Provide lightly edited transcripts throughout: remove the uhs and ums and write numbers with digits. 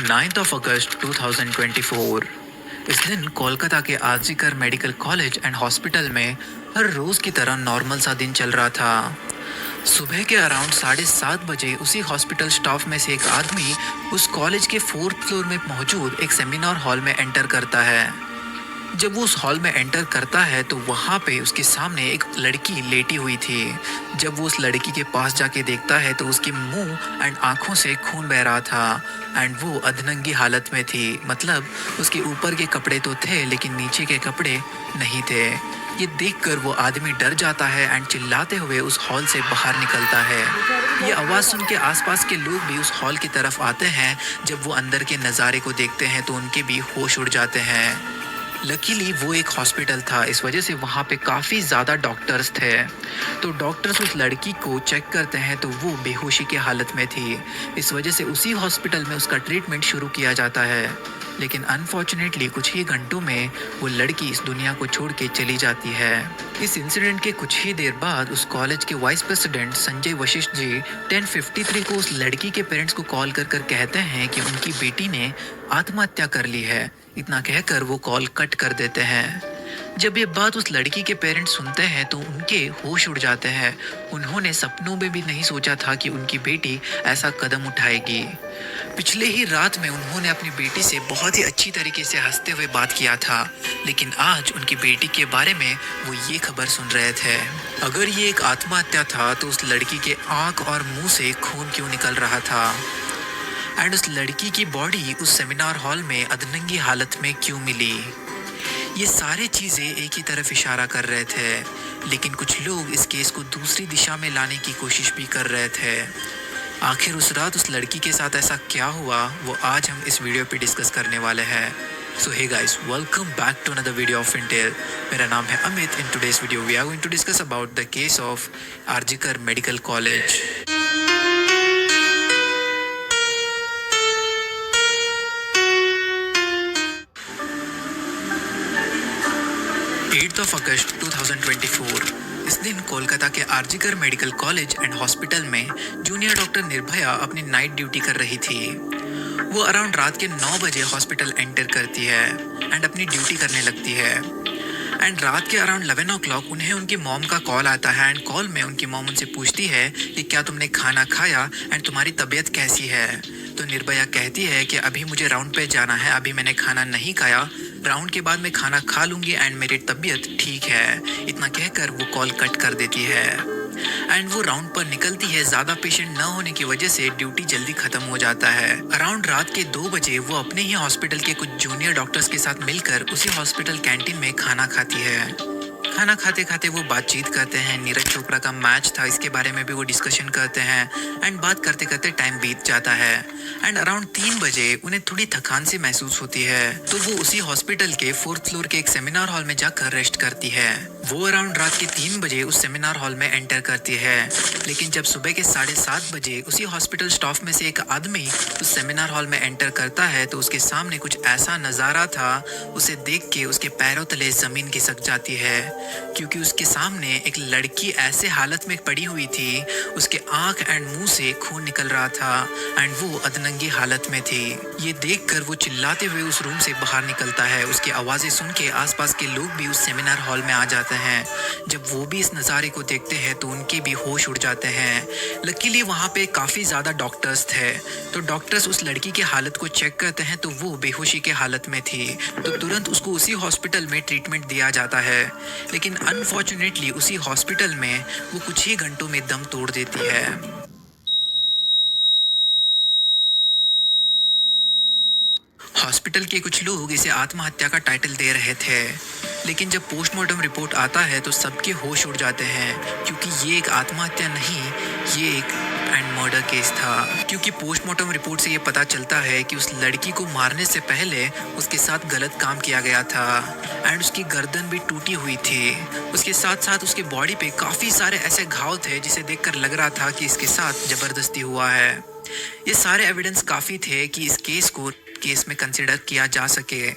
9 अगस्त 2024। इस दिन कोलकाता के RG Kar medical college and hospital में हर रोज की तरह नॉर्मल सा दिन चल रहा था। सुबह के अराउंड 7:30 बजे उसी हॉस्पिटल स्टाफ में से एक आदमी उस कॉलेज के 4th फ्लोर में मौजूद एक सेमिनार हॉल में एंटर करता है। जब वो उस हॉल में एंटर करता है तो वहाँ पे उसके सामने एक लड़की लेटी हुई थी। जब वो उस लड़की के पास जाके देखता है तो उसके मुंह एंड आंखों से खून बह रहा था एंड वो अधनंगी हालत में थी। मतलब उसके ऊपर के कपड़े तो थे लेकिन नीचे के कपड़े नहीं थे। ये देखकर वो आदमी डर जाता है एंड चिल्लाते हुए उस हॉल से बाहर निकलता है। ये आवाज़ सुन के आसपास के लोग भी उस हॉल की तरफ आते हैं। जब वो अंदर के नज़ारे को देखते हैं तो उनके भी होश उड़ जाते हैं। लकीली वो एक हॉस्पिटल था, इस वजह से वहाँ पे काफ़ी ज़्यादा डॉक्टर्स थे। तो डॉक्टर्स उस लड़की को चेक करते हैं तो वो बेहोशी की हालत में थी। इस वजह से उसी हॉस्पिटल में उसका ट्रीटमेंट शुरू किया जाता है। लेकिन अनफॉर्चुनेटली कुछ ही घंटों में वो लड़की इस दुनिया को छोड़ के चली जाती है। इस इंसिडेंट के कुछ ही देर बाद उस कॉलेज के वाइस प्रेसिडेंट संजय वशिष्ठ जी 10:53 को उस लड़की के पेरेंट्स को कॉल कर कर कहते हैं कि उनकी बेटी ने आत्महत्या कर ली है। इतना कहकर वो कॉल कट कर देते हैं। जब ये बात उस लड़की के पेरेंट्स सुनते हैं तो उनके होश उड़ जाते हैं। उन्होंने सपनों में भी नहीं सोचा था कि उनकी बेटी ऐसा कदम उठाएगी। पिछले ही रात में उन्होंने अपनी बेटी से बहुत ही अच्छी तरीके से हंसते हुए बात किया था, लेकिन आज उनकी बेटी के बारे में वो ये खबर सुन रहे थे। अगर ये एक आत्महत्या था तो उस लड़की के आंख और मुंह से खून क्यों निकल रहा था एंड उस लड़की की बॉडी उस सेमिनार हॉल में अधनंगी हालत में क्यों मिली। ये सारी चीज़ें एक ही तरफ इशारा कर रहे थे, लेकिन कुछ लोग इस केस को दूसरी दिशा में लाने की कोशिश भी कर रहे थे। आखिर उस रात उस लड़की के साथ ऐसा क्या हुआ वो आज हम इस वीडियो पे डिस्कस करने वाले हैं। So hey guys, welcome back to another video of Intel. मेरा नाम है Amit. In today's video we are going to discuss about the case of RG Kar medical college. 8 अगस्त 2024। इस दिन कोलकाता के RG Kar medical college and hospital में जूनियर डॉक्टर निर्भया अपनी नाइट ड्यूटी कर रही थी। वो अराउंड रात के 9 बजे हॉस्पिटल एंटर करती है एंड अपनी ड्यूटी करने लगती है। एंड रात के अराउंड 11 o'clock उन्हें उनकी मॉम का कॉल आता है एंड कॉल में उनकी मॉम उनसे पूछती है कि क्या तुमने खाना खाया एंड तुम्हारी तबीयत कैसी है। तो निर्भया कहती है कि अभी मुझे राउंड पे जाना है, अभी मैंने खाना नहीं खाया, राउंड के बाद मैं खाना खा लूँगी एंड मेरी तबीयत ठीक है। इतना कहकर वो कॉल कट कर देती है एंड वो राउंड पर निकलती है। ज़्यादा पेशेंट न होने की वजह से ड्यूटी जल्दी ख़त्म हो जाता है। अराउंड रात के 2 बजे वो अपने ही हॉस्पिटल के कुछ जूनियर डॉक्टर्स के साथ मिलकर उसी हॉस्पिटल कैंटीन में खाना खाती है। खाना खाते खाते वो बातचीत करते हैं। नीरज चोपड़ा का मैच था, इसके बारे में भी वो डिस्कशन करते हैं एंड बात करते करते टाइम बीत जाता है एंड अराउंड 3 बजे उन्हें थोड़ी थकान सी महसूस होती है। तो वो उसी हॉस्पिटल के 4th फ्लोर के एक सेमिनार हॉल में जाकर रेस्ट करती है। वो अराउंड रात के 3 बजे उस सेमिनार हॉल में एंटर करती है, लेकिन जब सुबह के 7:30 बजे उसी हॉस्पिटल स्टाफ में से एक आदमी उस सेमिनार हॉल में एंटर करता है तो उसके सामने कुछ ऐसा नज़ारा था, उसे देख के उसके पैरों तले ज़मीन खिसक जाती है, क्योंकि उसके सामने एक लड़की ऐसे हालत में पड़ी हुई थी, उसके आंख एंड मुंह से खून निकल रहा था एंड वो अधनंगी हालत में थी। ये देखकर वो चिल्लाते हुए उस रूम से बाहर निकलता है। उसकी आवाज़ें सुन के आसपास के लोग भी उस सेमिनार हॉल में आ जाते हैं। जब वो भी इस नज़ारे को देखते हैं तो उनके भी होश उड़ जाते हैं। लकीली वहाँ पे काफ़ी ज़्यादा डॉक्टर्स थे, तो डॉक्टर्स उस लड़की की हालत को चेक करते हैं तो वो बेहोशी के हालत में थी। तो तुरंत उसको उसी हॉस्पिटल में ट्रीटमेंट दिया जाता है, लेकिन अनफॉर्चुनेटली उसी हॉस्पिटल में वो कुछ ही घंटों में दम तोड़ देती है। हॉस्पिटल के कुछ लोग इसे आत्महत्या का टाइटल दे रहे थे, लेकिन जब पोस्टमार्टम रिपोर्ट आता है तो सबके होश उड़ जाते हैं, क्योंकि ये एक आत्महत्या नहीं, ये एक एंड मर्डर केस था। क्योंकि पोस्टमार्टम रिपोर्ट से ये पता चलता है कि उस लड़की को मारने से पहले उसके साथ गलत काम किया गया था एंड उसकी गर्दन भी टूटी हुई थी। उसके साथ साथ उसके बॉडी पे काफ़ी सारे ऐसे घाव थे जिसे देखकर लग रहा था कि इसके साथ ज़बरदस्ती हुआ है। ये सारे एविडेंस काफ़ी थे कि इस केस को केस में कंसिडर किया जा सके।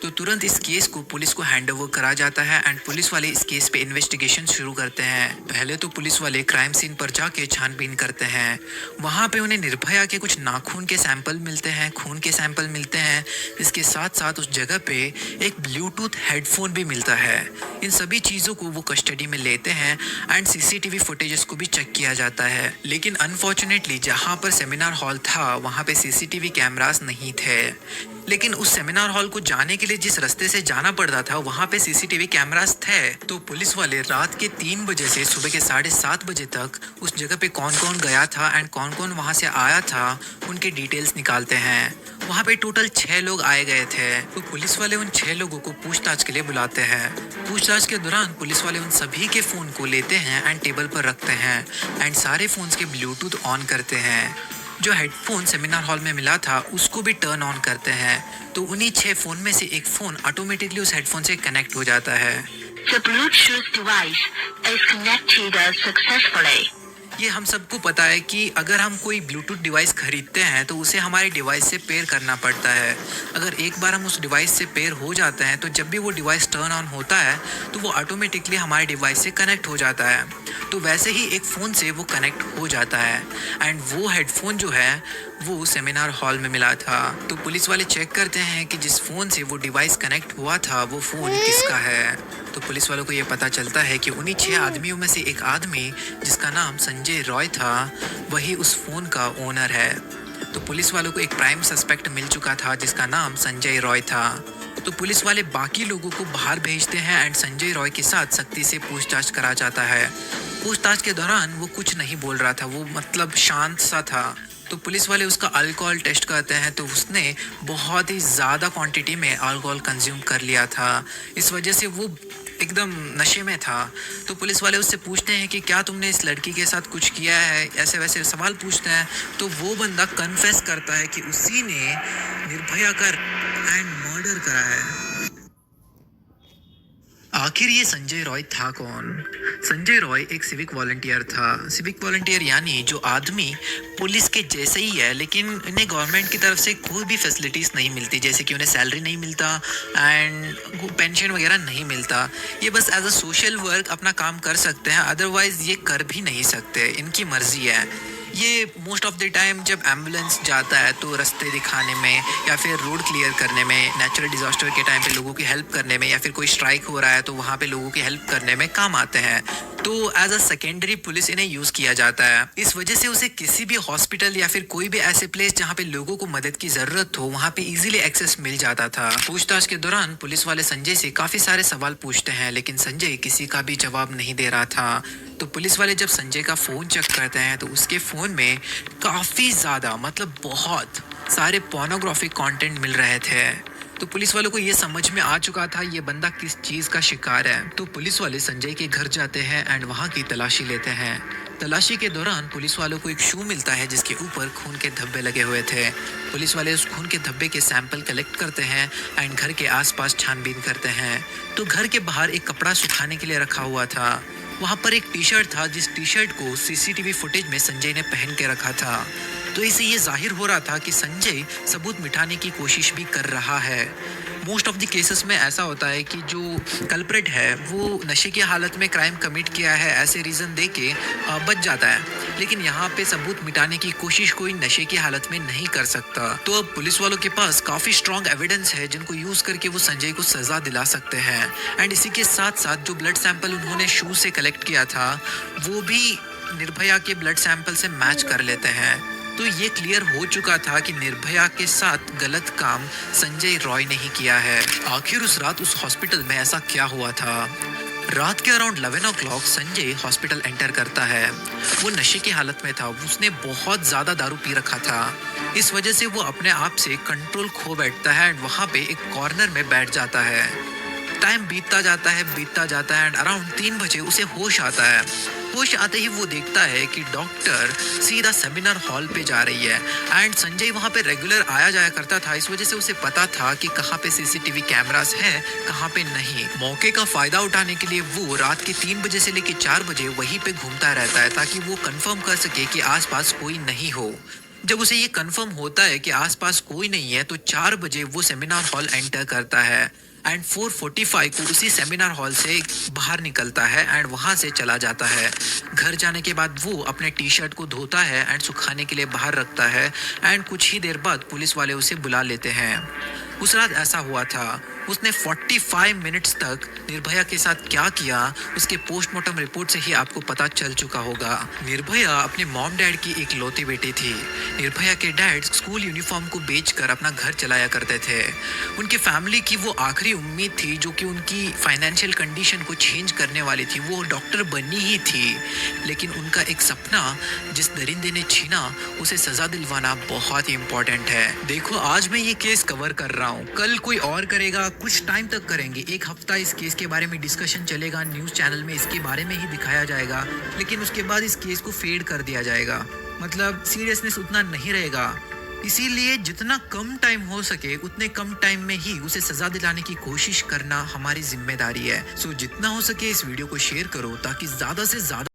तो तुरंत इस केस को पुलिस को हैंड ओवर करा जाता है एंड पुलिस वाले इस केस पे इन्वेस्टिगेशन शुरू करते हैं। पहले तो पुलिस वाले क्राइम सीन पर जाके छानबीन करते हैं। वहाँ पे उन्हें निर्भया के कुछ नाखून के सैंपल मिलते हैं, खून के सैंपल मिलते हैं। इसके साथ साथ उस जगह पे एक ब्लूटूथ हेडफोन भी मिलता है। इन सभी चीज़ों को वो कस्टडी में लेते हैं एंड सीसीटीवी फुटेजेस को भी चेक किया जाता है। लेकिन अनफॉर्चुनेटली जहाँ पर सेमिनार हॉल था वहाँ पे सीसीटीवी कैमरास नहीं थे। लेकिन उस सेमिनार हॉल को जाने के लिए जिस रास्ते से जाना पड़ता था वहाँ पे सीसीटीवी कैमरास थे। तो पुलिस वाले रात के 3 बजे से सुबह के 7:30 बजे तक उस जगह पे कौन कौन गया था एंड कौन कौन वहाँ से आया था उनके डिटेल्स निकालते हैं। वहाँ पे टोटल 6 लोग आए गए थे। तो पुलिस वाले उन 6 लोगों को पूछताछ के लिए बुलाते हैं। पूछताछ के दौरान पुलिस वाले उन सभी के फोन को लेते हैं एंड टेबल पर रखते हैं एंड सारे फोन्स के ब्लूटूथ ऑन करते हैं। जो हेडफोन सेमिनार हॉल में मिला था उसको भी टर्न ऑन करते हैं। तो उन्हीं 6 फोन में से एक फोन ऑटोमेटिकली उस हेडफोन से कनेक्ट हो जाता है। The Bluetooth device is connected successfully. ये हम सबको पता है कि अगर हम कोई ब्लूटूथ डिवाइस खरीदते हैं तो उसे हमारे डिवाइस से पेयर करना पड़ता है। अगर एक बार हम उस डिवाइस से पेयर हो जाते हैं तो जब भी वो डिवाइस टर्न ऑन होता है तो वो ऑटोमेटिकली हमारे डिवाइस से कनेक्ट हो जाता है। तो वैसे ही एक फ़ोन से वो कनेक्ट हो जाता है एंड वो हेडफोन जो है वो सेमिनार हॉल में मिला था। तो पुलिस वाले चेक करते हैं कि जिस फ़ोन से वो डिवाइस कनेक्ट हुआ था वो फ़ोन किसका है। तो पुलिस वालों को ये पता चलता है कि उन्हीं 6 आदमियों में से एक आदमी जिसका नाम संजय रॉय था वही उस फ़ोन का ओनर है। तो पुलिस वालों को एक प्राइम सस्पेक्ट मिल चुका था जिसका नाम संजय रॉय था। तो पुलिस वाले बाकी लोगों को बाहर भेजते हैं एंड संजय रॉय के साथ सख्ती से पूछताछ करा जाता है। पूछताछ के दौरान वो कुछ नहीं बोल रहा था, वो मतलब शांत सा था। तो पुलिस वाले उसका अल्कोहल टेस्ट करते हैं तो उसने बहुत ही ज़्यादा क्वांटिटी में अल्कोहल कंज्यूम कर लिया था। इस वजह से वो एकदम नशे में था। तो पुलिस वाले उससे पूछते हैं कि क्या तुमने इस लड़की के साथ कुछ किया है, ऐसे वैसे सवाल पूछते हैं। तो वो बंदा कन्फेस करता है कि उसी ने निर्भया का एंड मर्डर करा है। आखिर ये संजय रॉय था कौन? संजय रॉय एक सिविक वॉलंटियर था। सिविक वॉलंटियर यानी जो आदमी पुलिस के जैसे ही है लेकिन इन्हें गवर्नमेंट की तरफ से कोई भी फैसिलिटीज़ नहीं मिलती, जैसे कि उन्हें सैलरी नहीं मिलता एंड पेंशन वगैरह नहीं मिलता। ये बस एज अ सोशल वर्क अपना काम कर सकते हैं, अदरवाइज ये कर भी नहीं सकते, इनकी मर्जी है। ये मोस्ट ऑफ द टाइम जब एम्बुलेंस जाता है तो रास्ते दिखाने में या फिर रोड क्लियर करने में, नेचुरल डिजास्टर के टाइम पे लोगों की हेल्प करने में, या फिर कोई स्ट्राइक हो रहा है तो वहाँ पे लोगों की हेल्प करने में काम आते हैं। तो एज अ सेकेंडरी पुलिस इन्हें यूज़ किया जाता है। इस वजह से उसे किसी भी हॉस्पिटल या फिर कोई भी ऐसे प्लेस जहाँ पे लोगों को मदद की ज़रूरत हो वहाँ पे इजीली एक्सेस मिल जाता था। पूछताछ के दौरान पुलिस वाले संजय से काफ़ी सारे सवाल पूछते हैं लेकिन संजय किसी का भी जवाब नहीं दे रहा था। तो पुलिस वाले जब संजय का फ़ोन चेक करते हैं तो उसके फ़ोन में काफ़ी ज़्यादा मतलब बहुत सारे पोर्नोग्राफिक कंटेंट मिल रहे थे। तो पुलिस वालों को ये समझ में आ चुका था ये बंदा किस चीज़ का शिकार है। तो पुलिस वाले संजय के घर जाते हैं एंड वहाँ की तलाशी लेते हैं। तलाशी के दौरान पुलिस वालों को एक शू मिलता है जिसके ऊपर खून के धब्बे लगे हुए थे। पुलिस वाले उस खून के धब्बे के सैंपल कलेक्ट करते हैं एंड घर के आसपास छानबीन करते हैं। तो घर के बाहर एक कपड़ा सुखाने के लिए रखा हुआ था। वहाँ पर एक टी शर्ट था जिस टी शर्ट को सीसीटीवी फुटेज में संजय ने पहन के रखा था। तो इससे ये जाहिर हो रहा था कि संजय सबूत मिटाने की कोशिश भी कर रहा है। मोस्ट ऑफ द केसेस में ऐसा होता है कि जो कल्प्रेट है वो नशे की हालत में क्राइम कमिट किया है ऐसे रीज़न दे के बच जाता है, लेकिन यहाँ पे सबूत मिटाने की कोशिश कोई नशे की हालत में नहीं कर सकता। तो अब पुलिस वालों के पास काफ़ी स्ट्रॉन्ग एविडेंस है जिनको यूज़ करके वो संजय को सज़ा दिला सकते हैं। एंड इसी के साथ साथ जो ब्लड सैंपल उन्होंने शू से कलेक्ट किया था वो भी निर्भया के ब्लड सैंपल से मैच कर लेते हैं। तो ये क्लियर हो चुका था कि निर्भया के साथ गलत काम संजय रॉय ने ही किया है। आखिर उस रात उस हॉस्पिटल में ऐसा क्या हुआ था? रात के around 11 o'clock Sanjay hospital enter करता है। वो नशे की हालत में था, उसने बहुत ज़्यादा दारू पी रखा था। इस वजह से वो अपने आप से कंट्रोल खो बैठता है एंड वहाँ पे एक कॉर्नर में बैठ जाता है। टाइम बीतता जाता है एंड अराउंड 3 बजे उसे होश आता है। होश आते ही वो देखता है कि डॉक्टर सीधा सेमिनार हॉल पे जा रही है एंड संजय वहाँ पे रेगुलर आया जाया करता था। इस वजह से उसे पता था कि कहाँ पे सीसीटीवी कैमरास हैं, कहाँ पे नहीं। मौके का फ़ायदा उठाने के लिए वो रात के 3 बजे से लेकर 4 बजे वहीं पे घूमता रहता है ताकि वो कंफर्म कर सके कि आसपास कोई नहीं हो। जब उसे ये कंफर्म होता है कि आसपास कोई नहीं है तो 4 बजे वो सेमिनार हॉल एंटर करता है एंड 4:45 को उसी सेमिनार हॉल से बाहर निकलता है एंड वहां से चला जाता है। घर जाने के बाद वो अपने टी शर्ट को धोता है एंड सुखाने के लिए बाहर रखता है एंड कुछ ही देर बाद पुलिस वाले उसे बुला लेते हैं। उस रात ऐसा हुआ था, उसने 45 मिनट्स तक निर्भया के साथ क्या किया उसके पोस्टमार्टम रिपोर्ट से ही आपको पता चल चुका होगा। निर्भया अपने मॉम डैड की एक लौती बेटी थी। निर्भया के डैड स्कूल यूनिफॉर्म को बेचकर अपना घर चलाया करते थे। उनकी फैमिली की वो आखिरी उम्मीद थी जो कि उनकी फाइनेंशियल कंडीशन को चेंज करने वाली थी, वो डॉक्टर बननी ही थी। लेकिन उनका एक सपना जिस दरिंदे ने छीना उसे सजा दिलवाना बहुत ही इम्पोर्टेंट है। देखो आज मैं ये केस कवर कर रहा हूँ, कल कोई और करेगा, कुछ टाइम तक करेंगे, एक हफ्ता इस केस के बारे में डिस्कशन चलेगा, न्यूज़ चैनल में इसके बारे में ही दिखाया जाएगा, लेकिन उसके बाद इस केस को फेड कर दिया जाएगा। मतलब सीरियसनेस उतना नहीं रहेगा। इसीलिए जितना कम टाइम हो सके उतने कम टाइम में ही उसे सजा दिलाने की कोशिश करना हमारी जिम्मेदारी है। सो जितना हो सके इस वीडियो को शेयर करो ताकि ज्यादा से ज्यादा